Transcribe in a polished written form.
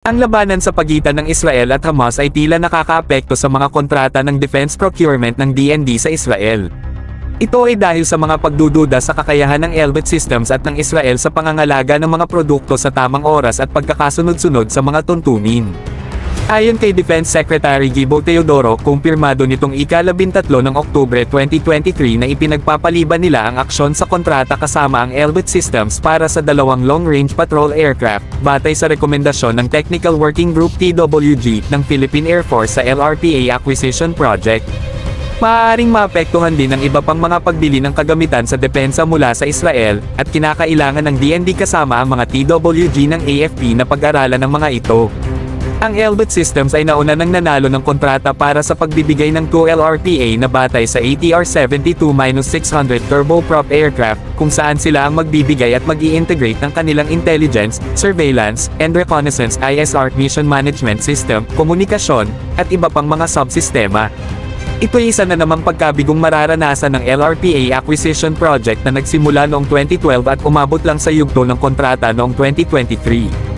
Ang labanan sa pagitan ng Israel at Hamas ay tila nakakaapekto sa mga kontrata ng defense procurement ng DND sa Israel. Ito ay dahil sa mga pagdududa sa kakayahan ng Elbit Systems at ng Israel sa pangangalaga ng mga produkto sa tamang oras at pagkakasunod-sunod sa mga tuntunin. Ayon kay Defense Secretary Gibo Teodoro, kumpirmado nitong ika-13 ng Oktubre 2023 na ipinagpapaliban nila ang aksyon sa kontrata kasama ang Elbit Systems para sa dalawang long-range patrol aircraft, batay sa rekomendasyon ng Technical Working Group TWG ng Philippine Air Force sa LRPA Acquisition Project. Maaaring maapektuhan din ang iba pang mga pagbili ng kagamitan sa depensa mula sa Israel, at kinakailangan ng DND kasama ang mga TWG ng AFP na pag-aralan ng mga ito. Ang Elbit Systems ay nauna nang nanalo ng kontrata para sa pagbibigay ng 2 LRPA na batay sa ATR-72-600 turboprop aircraft, kung saan sila ang magbibigay at mag-i-integrate ng kanilang intelligence, surveillance, and reconnaissance ISR mission management system, komunikasyon, at iba pang mga subsistema. Ito'y isa na namang pagkabigong mararanasan ng LRPA Acquisition Project na nagsimula noong 2012 at umabot lang sa yugto ng kontrata noong 2023.